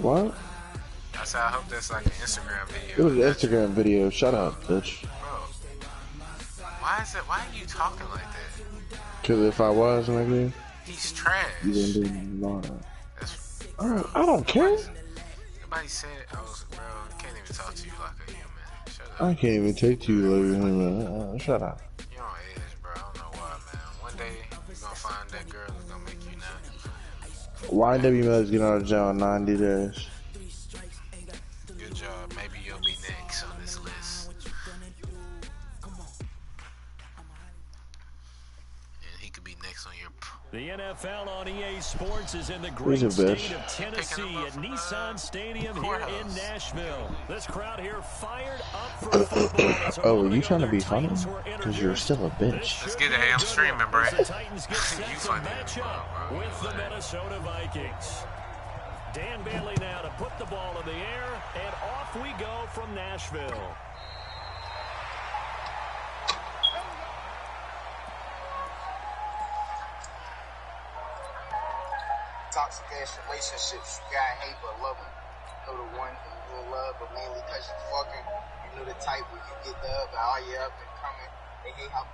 What? I said I hope that's like an Instagram video. It was an Instagram video. Shut up, bitch. Bro, why are you talking like that? Cause if I was, nigga, he's trash. You didn't do nothing. I don't care. Nobody said I was, bro. I can't even talk to you like a human. Shut up. I can't even take to you like a human. Shut up. You're on edge, bro. I don't know why, man. One day you're gonna find that girl who's gonna make you nuts. YW Mills get out of jail in 90 days. Good job. Maybe you'll be next on this list. And he could be next on your. The NFL on EA Sports is in the great state of Tennessee at Nissan Stadium here in Nashville. This crowd here fired up for football. Oh, are you trying to be funny? Because you're still a bitch. Let's get it. I'm streaming, bro. The Titans get set to match up with the Minnesota Vikings. Dan Bailey now to put the ball in the air, and off we go from Nashville. Toxic ass relationships, you gotta hate but love them. You know the one who you in love, but mainly because you fucking. You know the type where you get the up, all you up and coming. They hate how.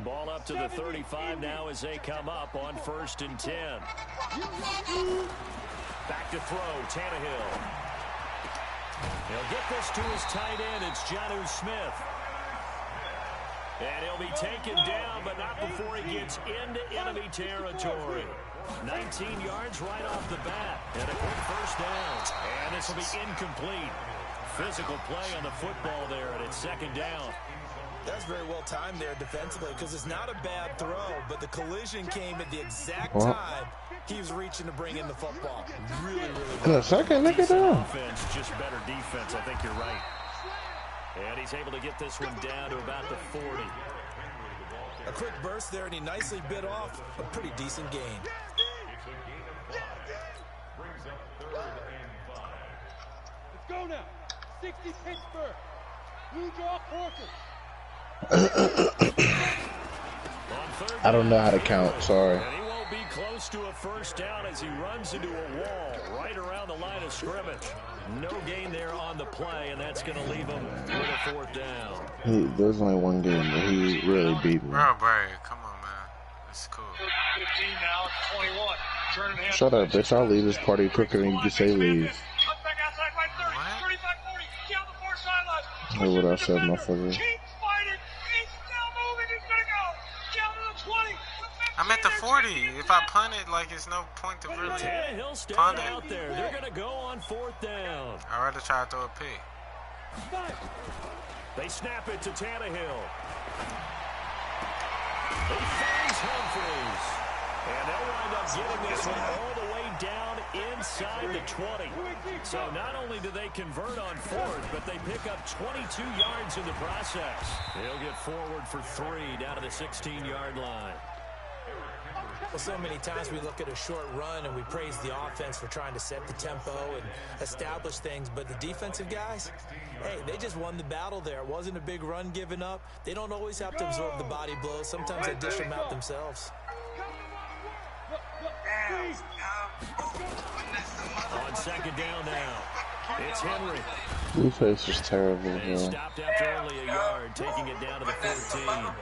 Ball up to the 35 now as they come up on 1st and 10. Back to throw, Tannehill. He'll get this to his tight end. It's Jonnu Smith. And he'll be taken down, but not before he gets into enemy territory. 19 yards right off the bat. And a quick first down. And this will be incomplete. Physical play on the football there, and it's 2nd down. That's very well timed there defensively because it's not a bad throw, but the collision came at the exact time he was reaching to bring in the football. Really, really good. Second, look at that. Offense, just better defense. I think you're right. And he's able to get this one down to about the 40. A quick burst there, and he nicely bit off a pretty decent gain. Let's go now. 60 Pittsburgh. Blue Jaw Corker. I don't know how to count, sorry. And he won't be close to a first down as he runs into a wall right around the line of scrimmage. No gain there on the play, and that's going to leave him with a 4th down. There's only one game, but he really beat me. Bro, come on, man. That's cool. 15 now, 21. Shut up, bitch. I'll leave this party quicker than you can say leave. Hey, what I said, motherfucker. I'm at the 40. If I punt it, like, it's no point to really punt it. Out there. They're going to go on 4th down. I'd rather try to throw a pick. They snap it to Tannehill. He finds Humphries. And they'll wind up getting this one all the way down inside the 20. So not only do they convert on 4th, but they pick up 22 yards in the process. They'll get forward for 3 down to the 16-yard line. Well, so many times we look at a short run and we praise the offense for trying to set the tempo and establish things, but the defensive guys, hey, they just won the battle there. It wasn't a big run given up. They don't always have to absorb the body blows. Sometimes they dish them out themselves. On 2nd down now, it's Henry. Blueface is terrible, He stopped after only a yard, taking it down to the 14.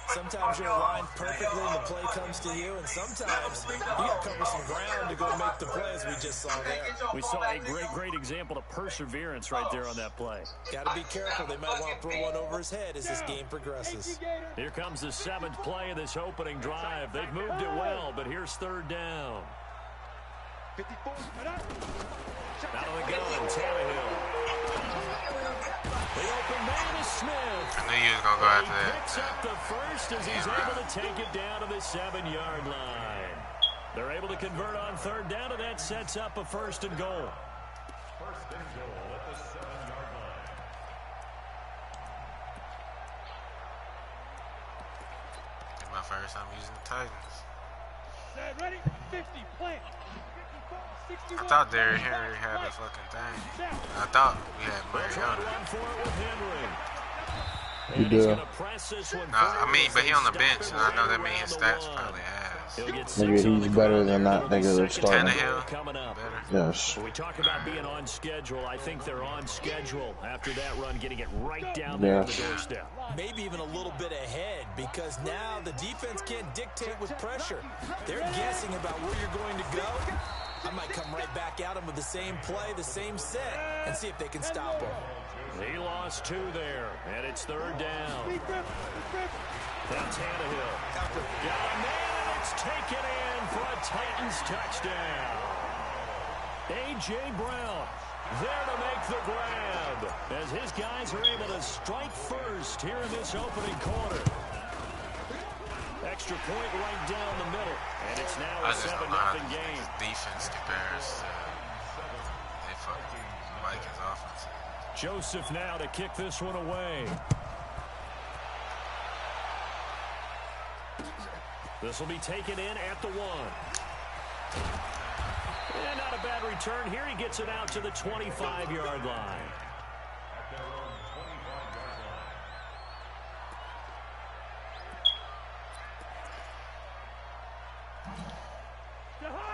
Sometimes you're aligned perfectly and the play comes to you, and sometimes you got to cover some ground to go make the play, as we just saw there. We saw a great example of perseverance right there on that play. Got to be careful. They might want to throw one over his head as this game progresses. Here comes the 7th play of this opening drive. They've moved it well, but here's 3rd down. Out of the gun, Tannehill. The open man is Smith. I knew you was going to go after that. He picks up the first as he's able to take it down to the 7-yard line. They're able to convert on 3rd down, and that sets up a 1st and goal. It's my first time using the Titans. Ready? 50, plant. I thought Derrick Henry had a fucking thing. I thought we had Mariota. You do. No, I mean, but he on the bench, and I know that means his stats probably ass. He'll get Nigga, he's better than that nigga that's starting. Tannehill. Coming up. Yes. When we talk about being on schedule, I think they're on schedule after that run, getting it right down there on the doorstep. Maybe even a little bit ahead, because now the defense can't dictate with pressure. They're guessing about where you're going to go. I might come right back at them with the same play, the same set, and see if they can stop them. He lost 2 there, and it's 3rd down. That's Tannehill. Got a man, and it's taken in for a Titans touchdown. A.J. Brown there to make the grab, as his guys are able to strike first here in this opening quarter. Extra point right down the middle, and it's now a 7-0 game. Defense compares to they fucking Vikings offense. Joseph now to kick this one away. This will be taken in at the 1. And not a bad return here. He gets it out to the 25-yard line.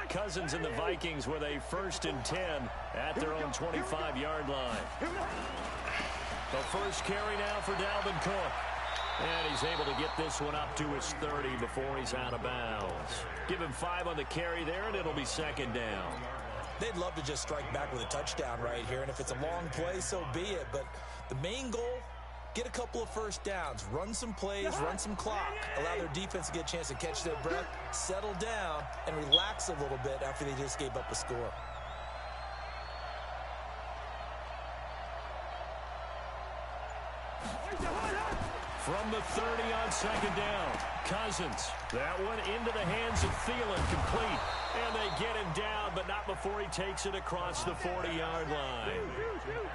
Cousins and the Vikings with a 1st and 10 at their own 25-yard line. The first carry now for Dalvin Cook. And he's able to get this one up to his 30 before he's out of bounds. Give him 5 on the carry there, and it'll be 2nd down. They'd love to just strike back with a touchdown right here, and if it's a long play, so be it. But the main goal, get a couple of 1st downs, run some plays, run some clock, allow their defense to get a chance to catch their breath, settle down, and relax a little bit after they just gave up a score. From the 30 on 2nd down, Cousins. That one into the hands of Thielen, complete. And they get him down, but not before he takes it across the 40-yard line.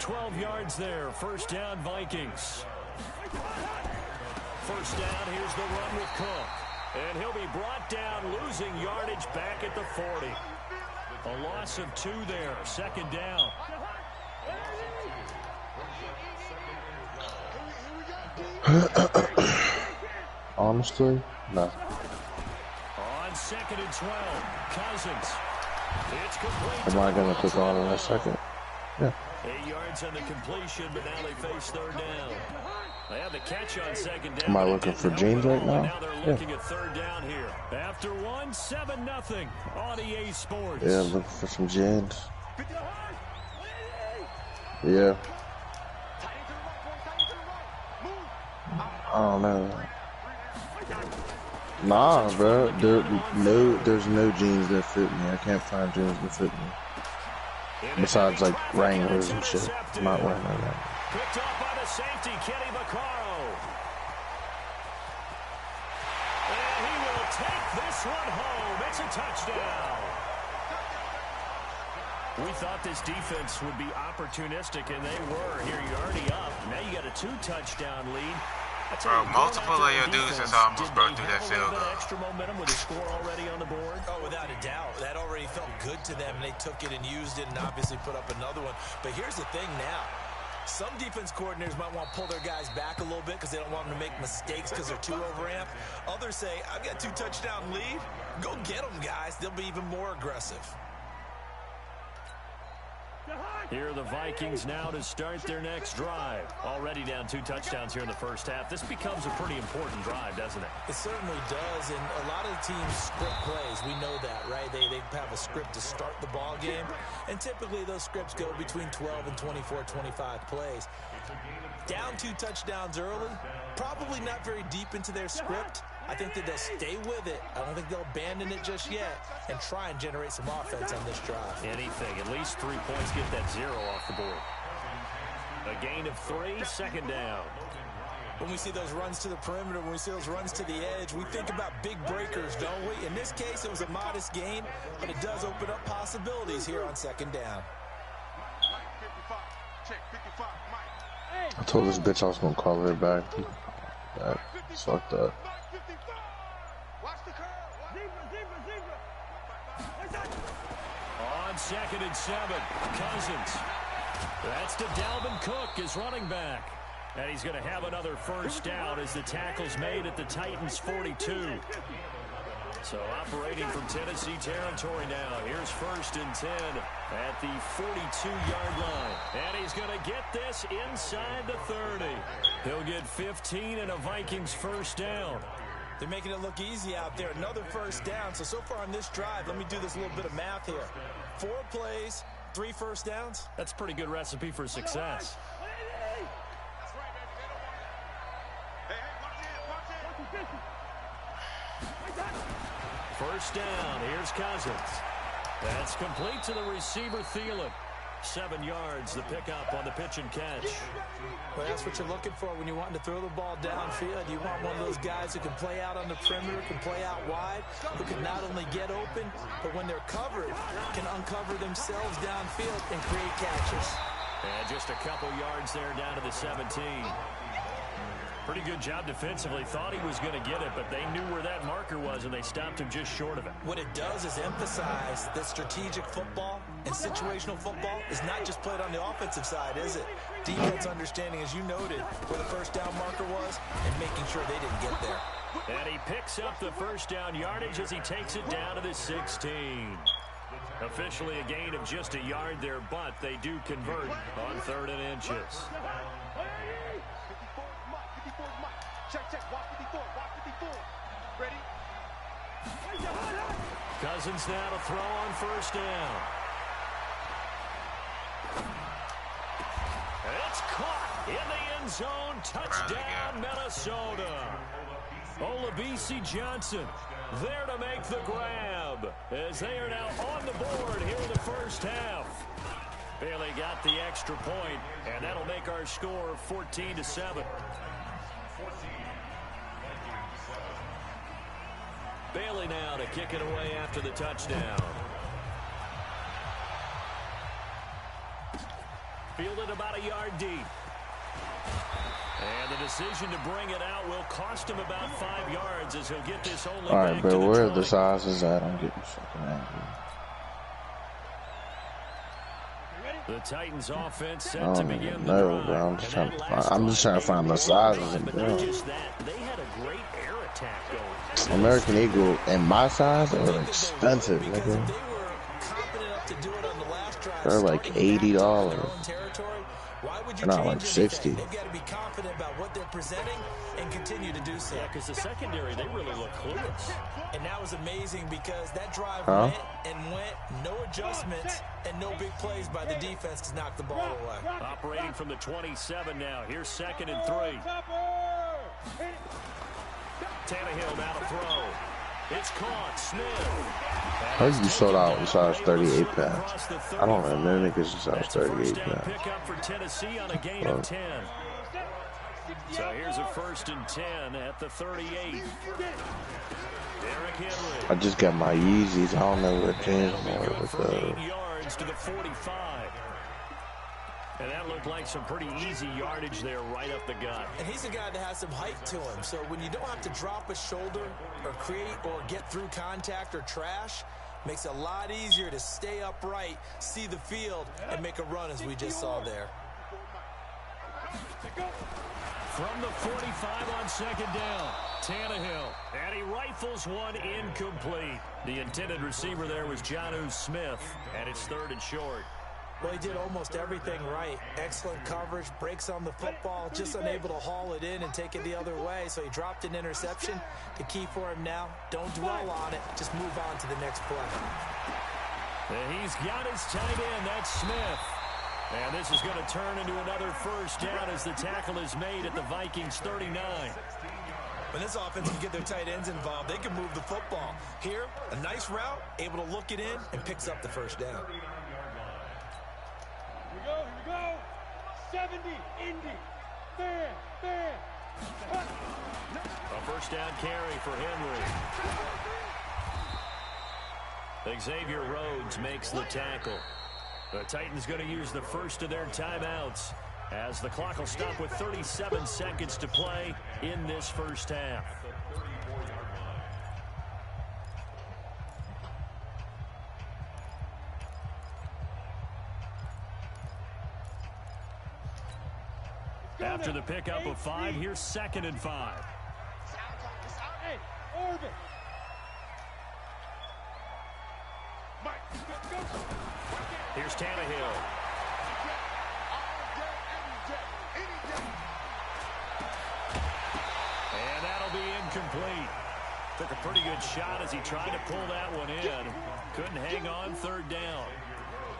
12 yards there, 1st down Vikings. 1st down, here's the run with Cook. And he'll be brought down, losing yardage back at the 40. A loss of 2 there, 2nd down. Honestly, no. On 2nd and 12, Cousins. It's complete. Am I going to click on in a second? Yeah. 8 yards on the completion, but now they face 3rd down. They have the catch on 2nd down. Am I looking for James right now? Now they're looking at 3rd down here. After 1, 7-0 on EA Sports. Yeah, looking for some James. Yeah. I don't know. Nah, bro. There's no jeans that fit me. I can't find jeans that fit me. Besides, like, Wranglers and shit. I'm not wearing that. Picked up by the safety, Kenny Vaccaro. And he will take this one home. It's a touchdown. We thought this defense would be opportunistic, and they were. Here you're already up. Now you got a 2-touchdown lead. Bro, multiple of your dudes just almost broke through that field goal. Extra momentum with a score already on the board? Oh, without a doubt. That already felt good to them, and they took it and used it and obviously put up another one. But here's the thing now. Some defense coordinators might want to pull their guys back a little bit because they don't want them to make mistakes because they're too overamped. Others say, I've got 2-touchdown lead. Go get them, guys. They'll be even more aggressive. Here are the Vikings now to start their next drive. Already down 2 touchdowns here in the 1st half. This becomes a pretty important drive, doesn't it? It certainly does, and a lot of the teams script plays. We know that, right? They have a script to start the ball game, and typically those scripts go between 12 and 24, 25 plays. Down 2 touchdowns early, probably not very deep into their script. I think that they'll stay with it. I don't think they'll abandon it just yet and try and generate some offense on this drive. Anything. At least 3 points. Get that 0 off the board. A gain of 3, 2nd down. When we see those runs to the perimeter, when we see those runs to the edge, we think about big breakers, don't we? In this case, it was a modest gain, but it does open up possibilities here on 2nd down. I told this bitch I was going to call her back. Fucked up. On 2nd and 7, Cousins. That's to Dalvin Cook, his running back. And he's going to have another 1st down as the tackle's made at the Titans' 42. So operating from Tennessee territory now. Here's 1st and 10 at the 42-yard line. And he's going to get this inside the 30. He'll get 15 and a Vikings first down. They're making it look easy out there. Another first down. So far on this drive, let me do this little bit of math here. 4 plays, 3 first downs. That's a pretty good recipe for success. First down. Here's Cousins. That's complete to the receiver, Thielen. 7 yards, the pickup on the pitch and catch. Well, that's what you're looking for when you're wanting to throw the ball downfield. You want one of those guys who can play out on the perimeter, can play out wide, who can not only get open, but when they're covered, can uncover themselves downfield and create catches. And just a couple yards there down to the 17. Pretty good job defensively. Thought he was going to get it, but they knew where that marker was, and they stopped him just short of it. What it does is emphasize that strategic football and situational football is not just played on the offensive side, is it? Defense understanding, as you noted, where the first down marker was and making sure they didn't get there. And he picks up the first down yardage as he takes it down to the 16. Officially a gain of just a yard there, but they do convert on 3rd and inches. Check, watch 54, ready? Cousins now to throw on first down. It's caught in the end zone. Touchdown, Minnesota. Olabisi Johnson there to make the grab as they are now on the board here in the first half. Bailey got the extra point, and that'll make our score 14-7. Bailey now to kick it away after the touchdown. Fielded about a yard deep. And the decision to bring it out will cost him about 5 yards as he'll get this only all right, back bro, to the where 20. are the sizes at? I'm getting fucking angry. The Titans offense set I to don't begin even the know, drive. bro. I'm just trying to find the sizes. But not just that, they had a great air attack going. American Eagle and my size are expensive, nigga. They're like $80. They're not like 60. They've got to be confident about what they're presenting and continue to do so. Yeah, because the secondary, they really look clueless. And that was amazing because that drive went, no adjustments, and no big plays by the defense to knock the ball away. Operating from the 27 now. Here's 2nd and 3. Tannehill now to throw. It's caught. Smith. How you sold out in size 38 pounds? I don't know. Many niggas in size 38 pounds. Pick up for Tennessee on a gain of 10. So here's a 1st and 10 at the 38. Derrick Henry. I just got my Yeezys. I don't know what jeans I'm wearing with those. 8 yards to the 45. And that looked like some pretty easy yardage there right up the gut. And he's a guy that has some height to him. So when you don't have to drop a shoulder or create or get through contact or trash, makes it a lot easier to stay upright, see the field, and make a run as we just saw there. From the 45 on 2nd down, Tannehill. And he rifles one incomplete. The intended receiver there was Jonnu Smith, and it's 3rd and short. Well, he did almost everything right. Excellent coverage, breaks on the football, just unable to haul it in and take it the other way. So he dropped an interception. The key for him now, don't dwell on it. Just move on to the next play. And he's got his tight end. That's Smith. And this is going to turn into another first down as the tackle is made at the Vikings 39. When this offense can get their tight ends involved, they can move the football. Here, a nice route, able to look it in, and picks up the first down. Here we go. 70, Indy. There. A first down carry for Henry. Xavier Rhodes makes the tackle. The Titans going to use the first of their timeouts as the clock will stop with 37 seconds to play in this first half. After the pickup of 5, here's 2nd and 5. Hey, Orbit. Here's Tannehill. And that'll be incomplete. Took a pretty good shot as he tried to pull that one in. Couldn't hang on, third down.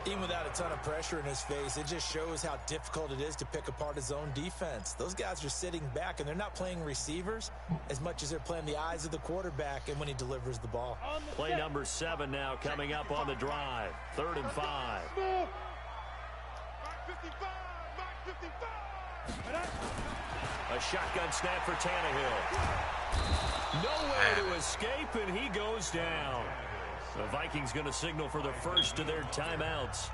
Even without a ton of pressure in his face, it just shows how difficult it is to pick apart his own defense. Those guys are sitting back, and they're not playing receivers as much as they're playing the eyes of the quarterback and when he delivers the ball. Play number 7 now coming up on the drive. 3rd and 5. A shotgun snap for Tannehill. No way to escape, and he goes down. The Vikings going to signal for the first of their timeouts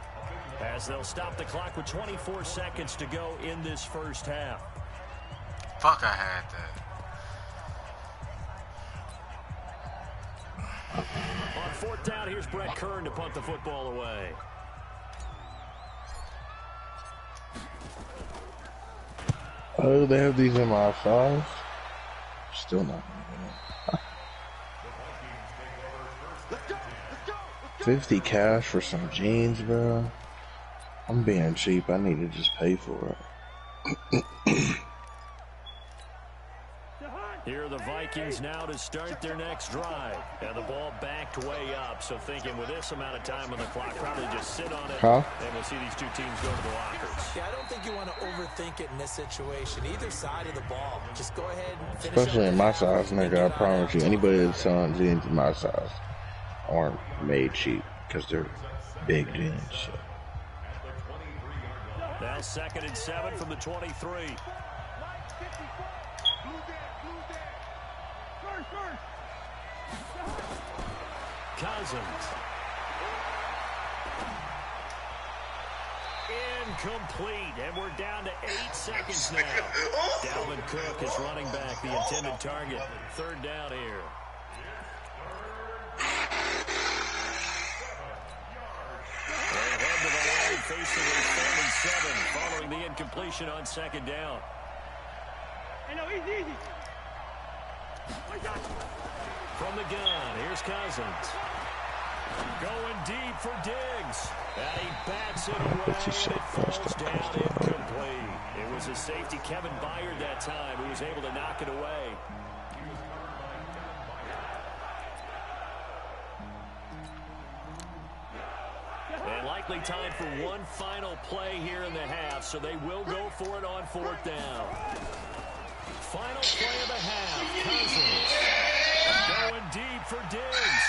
as they'll stop the clock with 24 seconds to go in this first half. Fuck, I had that. On 4th down, here's Brett Kern to punt the football away. Oh, they have these in my size? Still not. 50 cash for some jeans, bro. I'm being cheap. I need to just pay for it. Here are the Vikings now to start their next drive. And the ball backed way up. So thinking with this amount of time on the clock, probably just sit on it. And we'll see these two teams go to the lockers. Yeah, I don't think you want to overthink it in this situation. Either side of the ball. Just go ahead and finish. Especially in my size, nigga. I promise you. Anybody that's selling jeans in my size aren't made cheap because they're big jeans. So. Now 2nd and 7 from the 23. Cousins. Incomplete, and we're down to 8 seconds now. Dalvin Cook is running back, the intended target. 3rd down here. They head to the line facing a 3rd and 7 following the incompletion on 2nd down. Easy. From the gun, here's Cousins. Going deep for Diggs. And he bats it away, and it falls down incomplete. It was a safety, Kevin Byard, that time, who was able to knock it away. And likely time for one final play here in the half, so they will go for it on 4th down. Final play of the half, Cousins. Going deep for Diggs.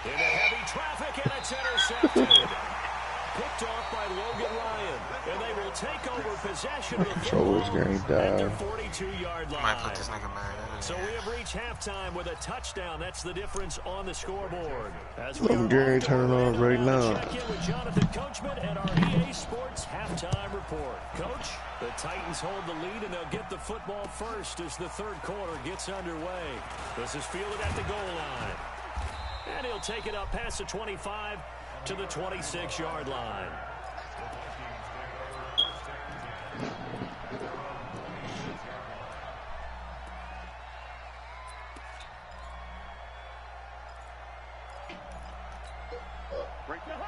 Into heavy traffic, and it's intercepted. Picked off by Logan Ryan. And they will take over possession of the football at their 42-yard line. Might put this nigga mad. So we have reached halftime with a touchdown. That's the difference on the scoreboard. I'm Gary turning on right now. Check in with Jonathan Coachman and our EA Sports halftime report. Coach, the Titans hold the lead, and they'll get the football first as the 3rd quarter gets underway. This is fielded at the goal line. And he'll take it up past the 25 to the 26-yard line.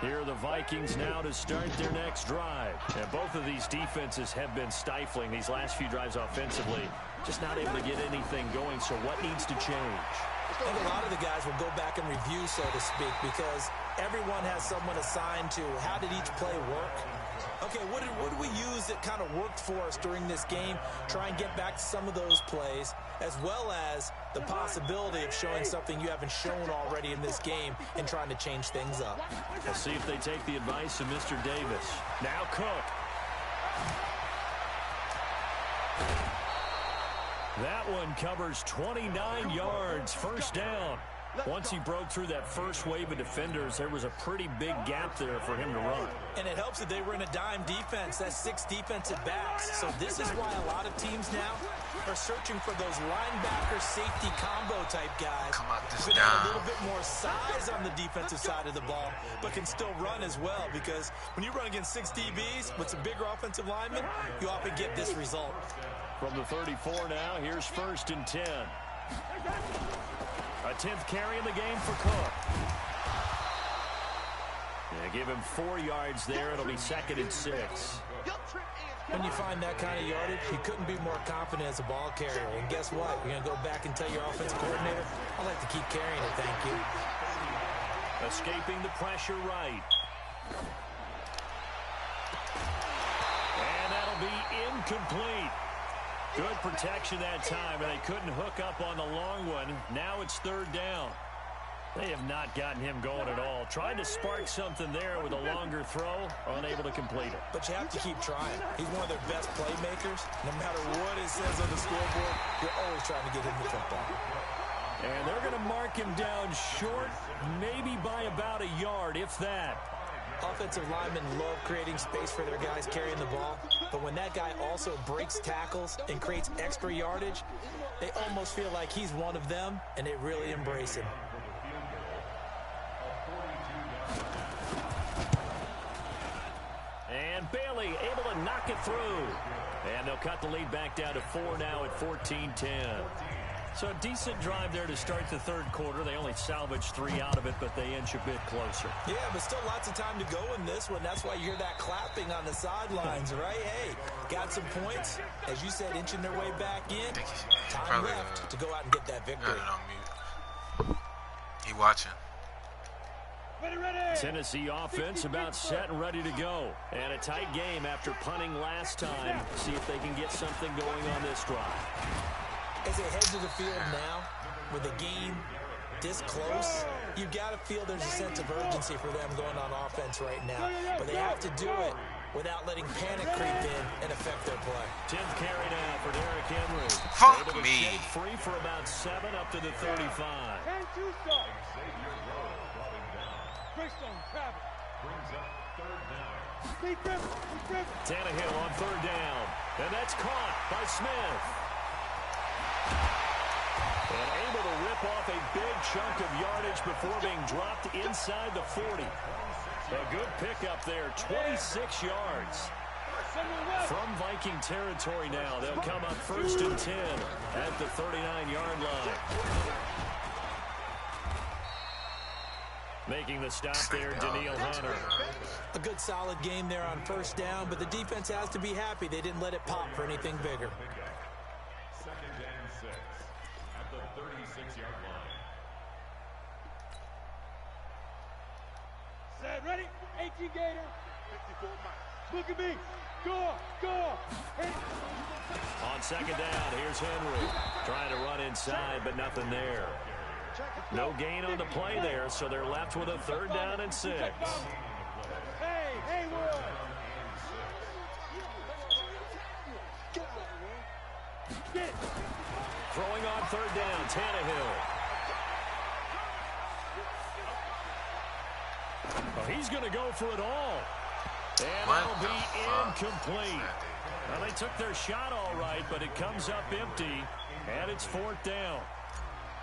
Here are the Vikings now to start their next drive. And both of these defenses have been stifling these last few drives offensively. Just not able to get anything going, so what needs to change? I think a lot of the guys will go back and review, so to speak, because everyone has someone assigned to how did each play work. Okay, what did we use that kind of worked for us during this game? Try and get back to some of those plays, as well as the possibility of showing something you haven't shown already in this game and trying to change things up. We'll see if they take the advice of Mr. Davis. Now Cook. That one covers 29 yards, 1st down. Once he broke through that first wave of defenders, there was a pretty big gap there for him to run. And it helps that they were in a dime defense. That's 6 defensive backs. So this is why a lot of teams now are searching for those linebacker safety combo type guys. Come out this who down. have a little bit more size on the defensive side of the ball, but can still run as well. Because when you run against 6 DBs with some bigger offensive linemen, you often get this result. From the 34 now, here's 1st and 10. A 10th carry in the game for Cook. Yeah, give him 4 yards there. It'll be 2nd and 6. When you find that kind of yardage, you couldn't be more confident as a ball carrier. And guess what? You're going to go back and tell your offensive coordinator, I'd like to keep carrying it, thank you. Escaping the pressure right. And that'll be incomplete. Good protection that time, and they couldn't hook up on the long one. Now it's 3rd down. They have not gotten him going at all. Trying to spark something there with a longer throw, unable to complete it. But you have to keep trying. He's one of their best playmakers. No matter what it says on the scoreboard, you're always trying to get him the football. And they're going to mark him down short, maybe by about a yard, if that. Offensive linemen love creating space for their guys carrying the ball, but when that guy also breaks tackles and creates extra yardage, they almost feel like he's one of them, and they really embrace him. And Bailey able to knock it through. And they'll cut the lead back down to 4 now at 14-10. So a decent drive there to start the 3rd quarter. They only salvaged 3 out of it, but they inch a bit closer. Yeah, but still lots of time to go in this one. That's why you hear that clapping on the sidelines, right? Hey, got some points. As you said, inching their way back in. Time left to go out and get that victory. Got it on mute. He watching. Tennessee offense about set and ready to go. And a tight game after punting last time. See if they can get something going on this drive. As they head to the field now, with the game this close, you've got to feel there's a sense of urgency for them going on offense right now. But they have to do it without letting panic creep in and affect their play. 10th carry now for Derrick Henry. Fuck able to me. shake free for about 7 up to the 35. Tannehill on 3rd down. And that's caught by Smith. And able to rip off a big chunk of yardage before being dropped inside the 40. A good pickup there, 26 yards. From Viking territory now, they'll come up 1st and 10 at the 39-yard line. Making the stop there, Danielle Hunter. A good solid game there on 1st down, but the defense has to be happy they didn't let it pop for anything bigger. 2nd and 6 at the 36-yard line. Set, ready? 18 Gator. 54 miles. Look at me. Go. Hey. On 2nd down, here's Henry. Trying to run inside, but nothing there. No gain on the play there, so they're left with a 3rd down and 6. Hey, Haywood. Throwing on 3rd down, Tannehill. Oh, he's going to go for it all. And that'll be incomplete. Well, they took their shot all right, but it comes up empty, and it's 4th down.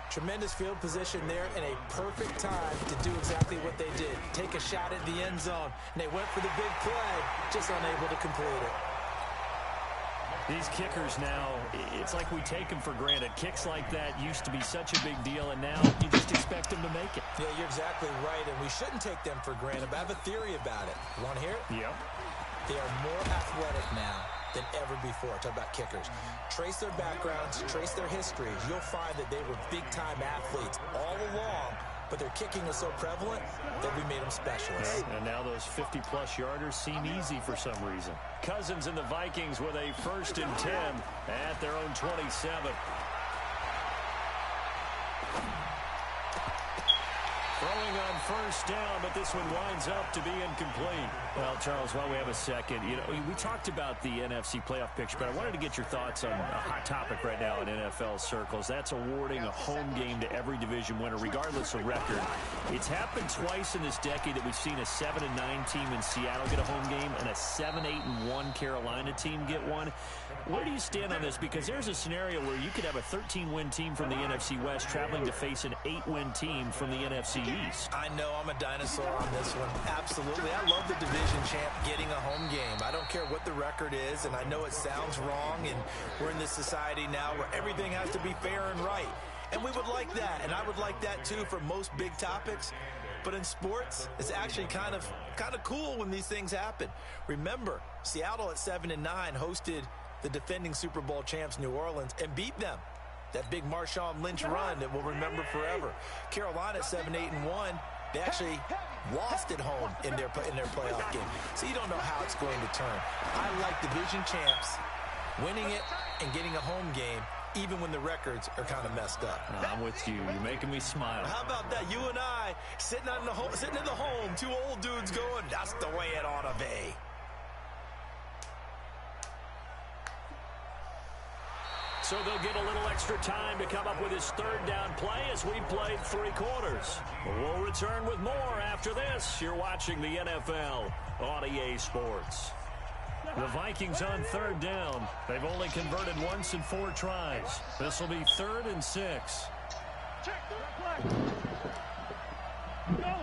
Tremendous field position there and a perfect time to do exactly what they did. Take a shot at the end zone, and they went for the big play, just unable to complete it. These kickers now, it's like we take them for granted. Kicks like that used to be such a big deal, and now you just expect them to make it. Yeah, you're exactly right, and we shouldn't take them for granted, but I have a theory about it. You want to hear it? Yep. They are more athletic now than ever before. Talk about kickers. Trace their backgrounds, trace their histories. You'll find that they were big-time athletes all along, but their kicking was so prevalent that we made them specialists. And now those 50-plus yarders seem easy for some reason. Cousins and the Vikings with a 1st and 10 at their own 27. Throwing on 1st down, but this one winds up to be incomplete. Well, Charles, while we have a second, we talked about the NFC playoff picture, but I wanted to get your thoughts on a hot topic right now in NFL circles. That's awarding a home game to every division winner, regardless of record. It's happened twice in this decade that we've seen a 7-9 team in Seattle get a home game and a 7-8-1 Carolina team get one. Where do you stand on this? Because there's a scenario where you could have a 13-win team from the NFC West traveling to face an 8-win team from the NFC East. I know I'm a dinosaur on this one. Absolutely. I love the division champ getting a home game. I don't care what the record is, and I know it sounds wrong, and we're in this society now where everything has to be fair and right. And we would like that, and I would like that too for most big topics. But in sports, it's actually kind of cool when these things happen. Remember, Seattle at 7-9 hosted the defending Super Bowl champs New Orleans and beat them. That big Marshawn Lynch run that we'll remember forever. Carolina at 7-8-1, they actually lost at home in their playoff game. So you don't know how it's going to turn. I like division champs winning it and getting a home game, even when the records are kind of messed up. I'm with you. You're making me smile. How about that? You and I sitting in the home, two old dudes going, that's the way it ought to be. So they'll get a little extra time to come up with his third down play as we played 3 quarters. We'll return with more after this. You're watching the NFL on EA Sports. The Vikings on third down. They've only converted once in 4 tries. This will be 3rd and 6. Down.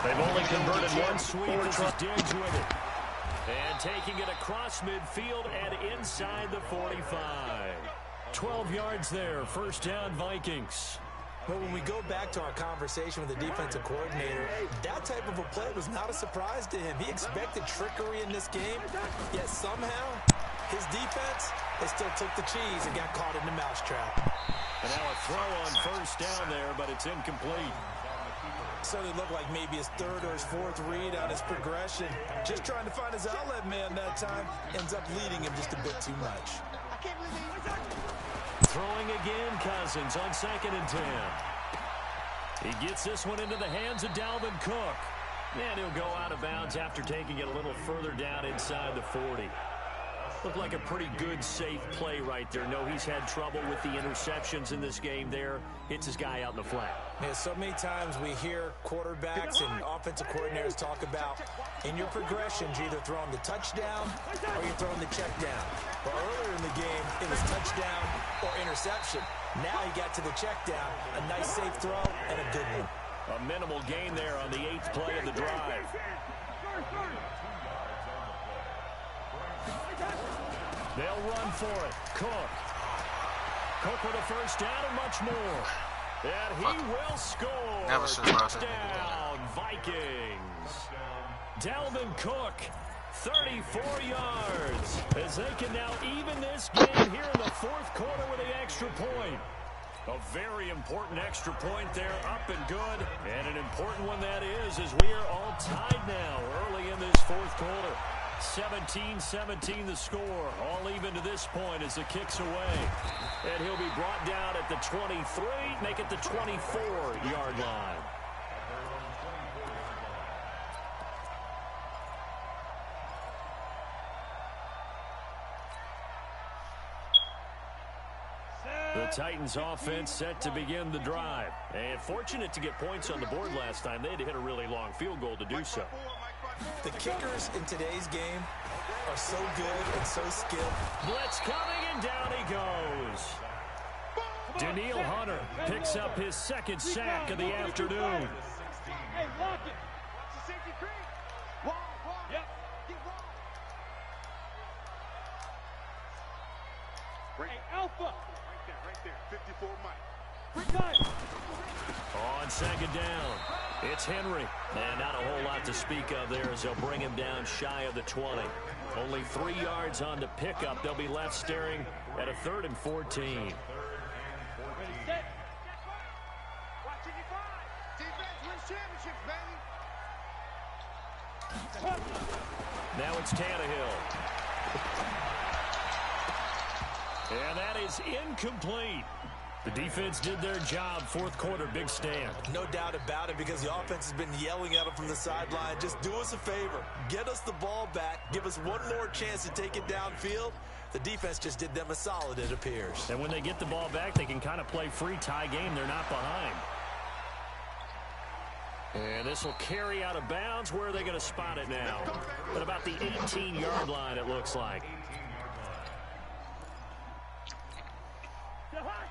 They've only converted one sweep. This is Diggs with it. And taking it across midfield and inside the 45. 12 yards there. First down, Vikings. Well, when we go back to our conversation with the defensive coordinator, that type of a play was not a surprise to him. He expected trickery in this game, yet somehow his defense, they still took the cheese and got caught in the mousetrap. And now a throw on first down there, but it's incomplete. So it looked like maybe his 3rd or his 4th read on his progression. Just trying to find his outlet man that time. Ends up leading him just a bit too much. Throwing again, Cousins on 2nd and 10. He gets this one into the hands of Dalvin Cook. And he'll go out of bounds after taking it a little further down inside the 40. Looked like a pretty good, safe play right there. No, he's had trouble with the interceptions in this game there. Hits his guy out in the flat. Yeah, so many times we hear quarterbacks and offensive coordinators talk about in your progressions, you're either throwing the touchdown or you're throwing the check down. Well, earlier in the game, it was touchdown or interception. Now he got to the check down, a nice safe throw and a good one. A minimal gain there on the 8th play of the drive. They'll run for it. Cook with a first down and much more. And he will score. Touchdown, Vikings. Dalvin Cook, 34 yards. As they can now even this game here in the 4th quarter with an extra point. A very important extra point there, up and good. And an important one that is, as we are all tied now early in this 4th quarter. 17-17 the score, all even to this point as the kick's away. And he'll be brought down at the 23, make it the 24-yard line. The Titans offense set to begin the drive. And fortunate to get points on the board last time. They had to hit a really long field goal to do so. The kickers in today's game are so good and so skilled. Blitz coming, and down he goes. Daniil Hunter picks up his 2nd sack of the afternoon. Hey, lock it. It's a safety cream. Yep. Hey, Alpha. Right there. 54 Mike. Quick time. On 2nd down, it's Henry. And not a whole lot to speak of there as they'll bring him down shy of the 20. Only 3 yards on the pickup. They'll be left staring at a 3rd and 14. Ready, set. Watching your five. Defense wins championships, baby. Now it's Tannehill. And that is incomplete. The defense did their job. 4th quarter, big stand. No doubt about it, because the offense has been yelling at them from the sideline. Just do us a favor. Get us the ball back. Give us one more chance to take it downfield. The defense just did them a solid, it appears. And when they get the ball back, they can kind of play free tie game. They're not behind. And this will carry out of bounds. Where are they going to spot it now? At about the 18-yard line, it looks like.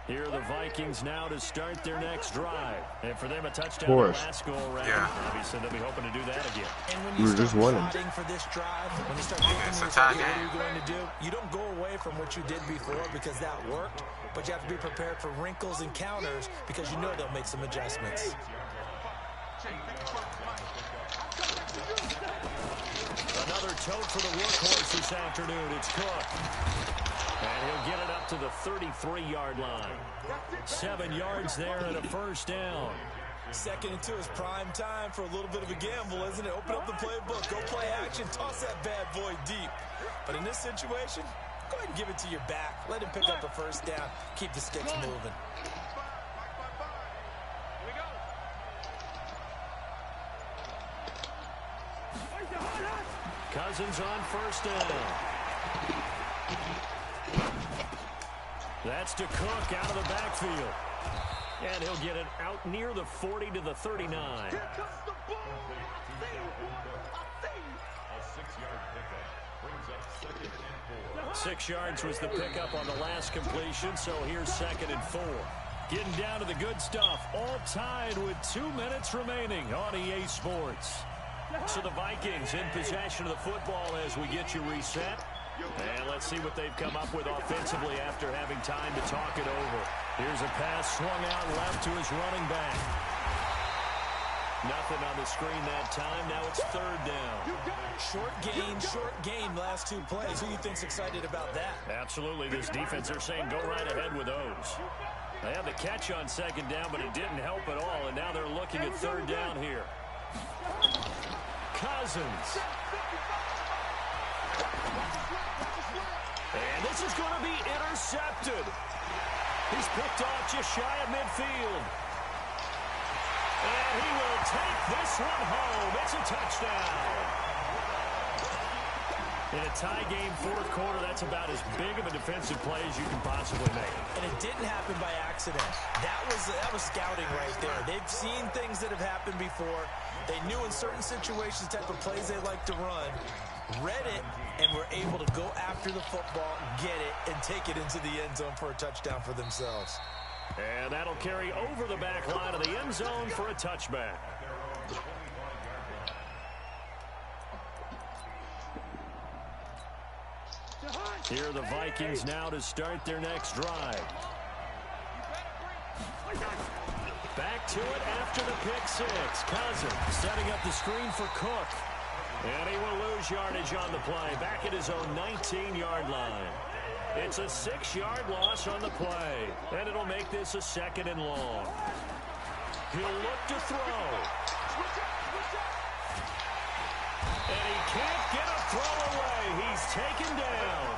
Here are the Vikings now to start their next drive. And for them, a touchdown in the last go around. Yeah. Obviously, they'll be hoping to do that again. And when We you were just start winning. plotting for this drive, when you start thinking, It's a what tie are game. you going to do? You don't go away from what you did before because that worked, but you have to be prepared for wrinkles and counters because you know they'll make some adjustments. Another tote for the workhorse this afternoon. It's Cook. And he'll get it up to the 33-yard line. 7 yards there and a first down. 2nd and 2 is prime time for a little bit of a gamble, isn't it? Open up the playbook, go play action, toss that bad boy deep. But in this situation, go ahead and give it to your back. Let him pick up a first down. Keep the sticks moving. Cousins on first down. That's to Cook out of the backfield. And he'll get it out near the 40 to the 39. A 6-yard pickup brings up 2nd and 4. 6 yards was the pickup on the last completion, so here's 2nd and 4. Getting down to the good stuff, all tied with 2 minutes remaining on EA Sports. So the Vikings in possession of the football as we get you reset. And let's see what they've come up with offensively after having time to talk it over. Here's a pass swung out left to his running back. Nothing on the screen that time. Now it's 3rd down. Short gain, last 2 plays. Who do you think's excited about that? Absolutely. This defense, they're saying go right ahead with those. They had the catch on 2nd down, but it didn't help at all. And now they're looking at 3rd down here. Cousins. And this is going to be intercepted. He's picked off just shy of midfield. And he will take this one home. It's a touchdown. In a tie game, 4th quarter, that's about as big of a defensive play as you can possibly make. And it didn't happen by accident. That was scouting right there. They've seen things that have happened before. They knew in certain situations the type of plays they like to run, read it, and were able to go after the football, get it, and take it into the end zone for a touchdown for themselves. And that'll carry over the back line of the end zone for a touchback. Here are the Vikings now to start their next drive. Back to it after the pick 6. Cousins setting up the screen for Cook. And he will lose yardage on the play. Back at his own 19-yard line. It's a 6-yard loss on the play. And it'll make this a 2nd and long. He'll look to throw. And he can't get a throw away. He's taken down.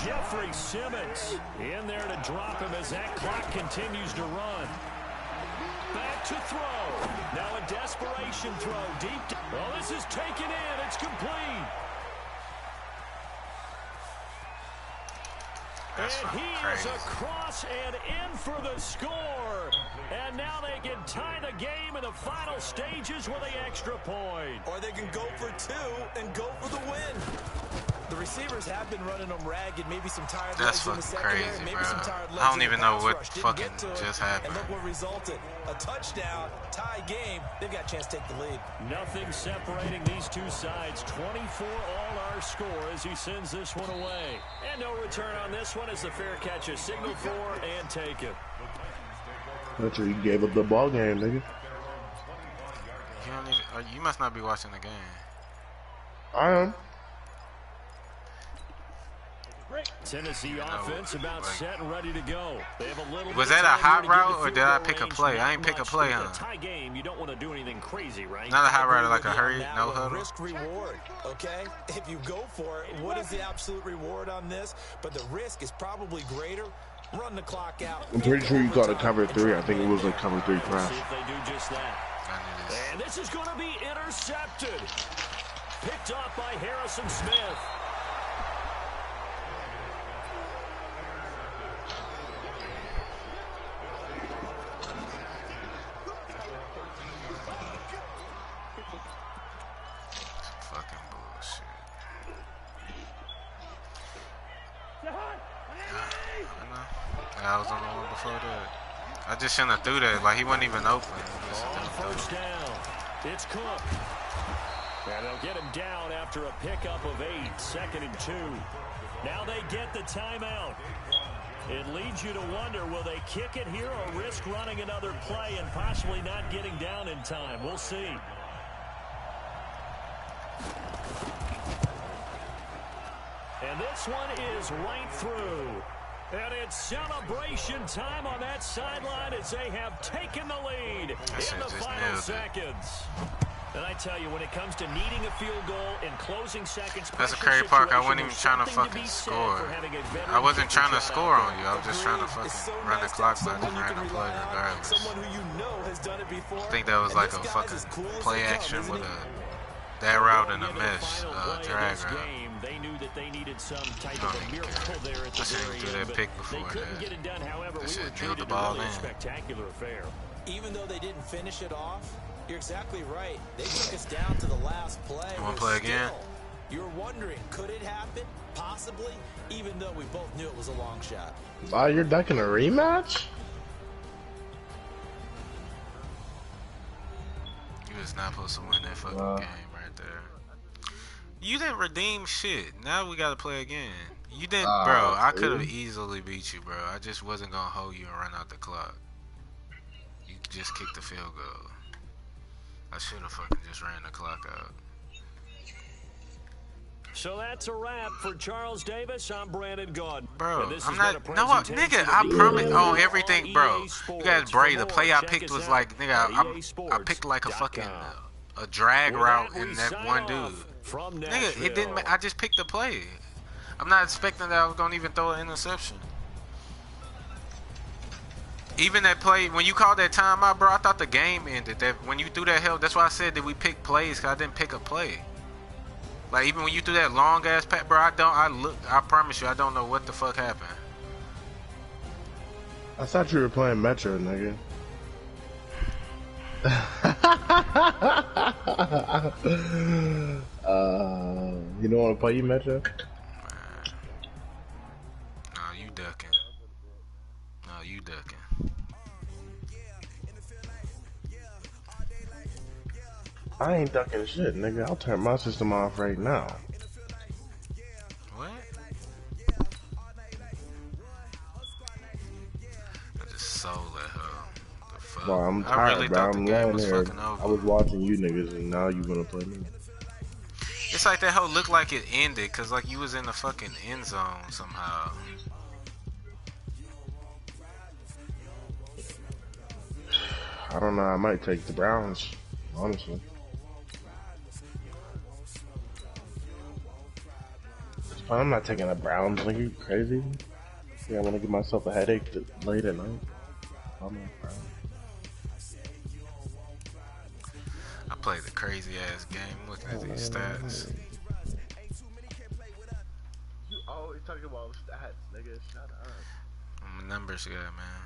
Jeffrey Simmons in there to drop him as that clock continues to run. Back to throw. Now a desperation throw deep. Oh, this is taken in. It's complete. And he is across and in for the score. And now they can tie the game in the final stages with the extra point. Or they can go for 2 and go for the win. The receivers have been running them ragged. Maybe some tired legs in the secondary. Crazy, maybe bro. some tired legs I don't in even the know pass what rush. Didn't fucking get to it, just happened. And look what resulted. A touchdown, tie game. They've got a chance to take the lead. Nothing separating these two sides. 24 all our score as he sends this one away. And no return on this one as the fair catch is signaled for and taken. That's where you gave up the ball game, nigga. You must not be watching the game. I am. Tennessee offense about set and ready to go. They have a little. Was that a hot route or did I pick a play? I ain't pick a play, huh? Tie game, you don't want to do anything crazy, right? Not a hot route, like a hurry, no huddle. Risk reward, okay? If you go for it, what is the absolute reward on this? But the risk is probably greater. Run the clock out. I'm pretty sure you caught a cover 3. I think it was like cover 3 crash. See if they do just that. And this is going to be intercepted. Picked off by Harrison Smith. Fucking bullshit. I I was on the one before that. I just shouldn't have threw that. Like, he wasn't even open. On first down, it's Cook. And they'll get him down after a pickup of 8, 2nd and 2. Now they get the timeout. It leads you to wonder, will they kick it here or risk running another play and possibly not getting down in time? We'll see. And this one is right through. And it's celebration time on that sideline as they have taken the lead in the final seconds. And I tell you, when it comes to needing a field goal in closing seconds, that's a crazy part. I wasn't even trying to fucking score. I wasn't trying to score on you. I was just trying to fucking run the clock, so I just ran the play regardless. I think that was like a fucking play action with that route and a mesh drag route. They knew that they needed some type of a miracle there at the very end, but they couldn't get it done. However, we were treated to a really spectacular affair. Even though they didn't finish it off, you're exactly right. They took us down to the last play. You want to play again? You're wondering, could it happen? Possibly, even though we both knew it was a long shot. Oh, you're ducking a rematch? You was not supposed to win that fucking game right there. You didn't redeem shit. Now we gotta play again. You didn't, bro. I could have easily beat you, bro. I just wasn't gonna hold you and run out the clock. You just kicked the field goal. I should have fucking just ran the clock out. So that's a wrap for Charles Davis. I'm Brandon Gordon. Bro, I'm not. No, nigga, I promise on everything, bro. You guys brave. The play I picked was like, nigga, I picked like a fucking a drag route in that one dude. Nigga, it didn't. I just picked the play. I'm not expecting that I was gonna even throw an interception. Even that play, when you called that timeout, bro, I thought the game ended. That when you threw that hell, that's why I said that we pick plays, cause I didn't pick a play. Like even when you threw that long ass pass, bro, I promise you, I don't know what the fuck happened. I thought you were playing Metro, nigga. You don't want to play you Metro? No, you ducking. No, you ducking. I ain't ducking shit, nigga. I'll turn my system off right now. What? I just sold that hoe. The fuck? Bro, I'm tired, really bro. I'm laying here. I was watching you niggas, and now you wanna play me. It's like that hoe looked like it ended, cause like you was in the fucking end zone somehow. I don't know. I might take the Browns, honestly. I'm not taking the Browns. Like, you crazy? Yeah, I want to give myself a headache late at night. I'm not Browns. I played a crazy ass game looking at these stats. You always talking about stats, nigga. Shut up. I'm a numbers guy, man.